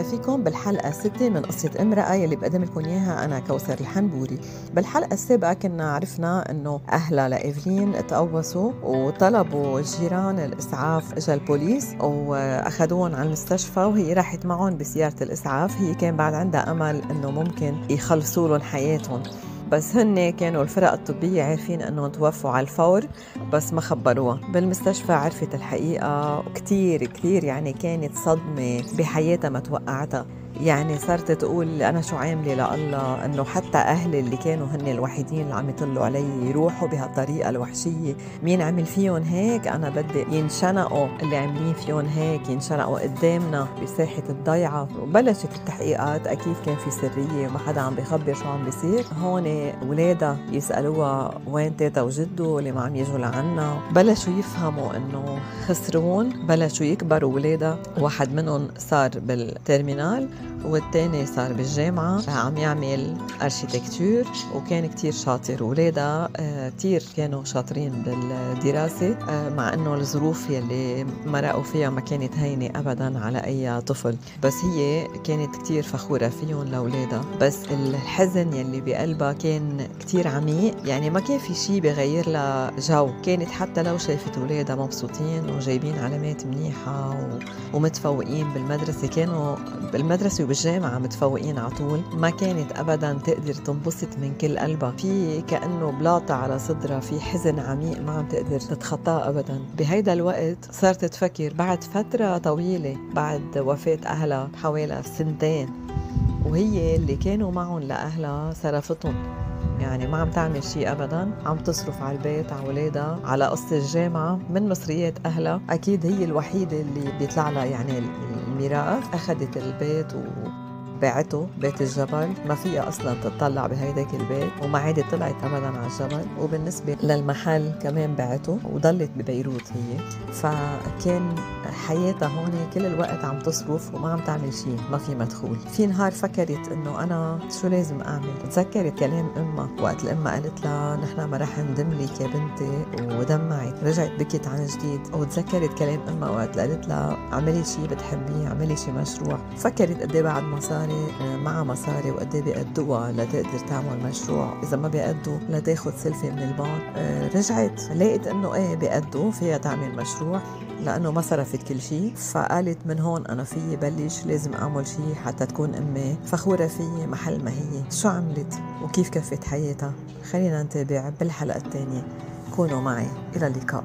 وسهلا فيكم بالحلقة الستة من قصة امرأة يلي بقدم لكم إياها أنا كوثر الحنبوري. بالحلقة السابقة كنا عرفنا إنه أهلها لإيفلين تقوصوا وطلبوا الجيران الإسعاف. إجا البوليس وأخذوهم على المستشفى وهي راحت معهم بسيارة الإسعاف. هي كان بعد عندها أمل إنه ممكن يخلصوا لهم حياتهم، بس هن كانوا الفرق الطبية عارفين أنهم توفوا على الفور بس ما خبروها. بالمستشفى عرفت الحقيقة كتير يعني كانت صدمة بحياتها ما توقعتها. يعني صارت تقول أنا شو عاملة لله أنه حتى أهلي اللي كانوا هن الوحيدين اللي عم يطلوا علي يروحوا بهالطريقة الوحشية. مين عمل فيهم هيك؟ أنا بدي ينشنقوا اللي عاملين فيهم هيك، ينشنقوا قدامنا بساحة الضيعة. وبلشت التحقيقات، أكيد كان في سرية وما حدا عم بيخبر شو عم بيصير. هون ولادها يسألوها وين تيتا وجدو اللي ما عم يجوا لعنا. بلشوا يفهموا أنه خسرون، بلشوا يكبروا ولادها. واحد منهم صار بالترمينال والتاني صار بالجامعة عم يعمل أرشيتكتور وكان كتير شاطر. ولادها كتير كانوا شاطرين بالدراسة، مع أنه الظروف يلي مرقوا فيها ما كانت هينة أبدا على أي طفل، بس هي كانت كتير فخورة فيهم لولادها. بس الحزن يلي بقلبها كان كتير عميق، يعني ما كان في شي بغير لها جو. كانت حتى لو شايفت ولادها مبسوطين وجايبين علامات منيحة ومتفوقين بالمدرسة، كانوا بالمدرسة وبالجامعة متفوقين عطول، ما كانت أبدا تقدر تنبسط من كل قلبها. في كأنه بلاطة على صدرها، في حزن عميق ما عم تقدر تتخطاه أبدا. بهيدا الوقت صارت تفكر بعد فترة طويلة، بعد وفاة أهلها حوالي 2 سنين، وهي اللي كانوا معهم لأهلها صرفتهم. يعني ما عم تعمل شيء أبدا، عم تصرف على البيت، على ولادها، على قصة الجامعة من مصريات أهلها. أكيد هي الوحيدة اللي بيطلع لها يعني الميراث. أخذت البيت وباعته، بيت الجبل، ما فيها أصلا تطلع بهيداك البيت وما عادت طلعت أبدا على الجبل. وبالنسبة للمحل كمان باعته وضلت ببيروت هي. فكان حياتها هون كل الوقت عم تصرف وما عم تعمل شيء، ما في مدخول. في نهار فكرت إنه أنا شو لازم أعمل. تذكرت كلام أمها وقت الأم قالت لها نحن ما رح ندم لك يا بنتي، ودمعت، رجعت بكت عن جديد. وتذكرت كلام أمها وقت قالت لها اعملي شيء بتحبيه، اعملي شيء مشروع. فكرت قد ايه بعد مصاري معها مصاري وقد ايه بيقدوها لتقدر تعمل مشروع، اذا ما بيقدوا لتاخذ سلفه من البنك. رجعت لقيت انه ايه بيقدوا، فيها تعمل مشروع لأنه ما صرفت كل شيء. فقالت من هون أنا فيي بلش، لازم أعمل شيء حتى تكون أمي فخورة فيي محل ما هي. شو عملت وكيف كفت حياتها؟ خلينا نتابع بالحلقة الثانية. كونوا معي، إلى اللقاء.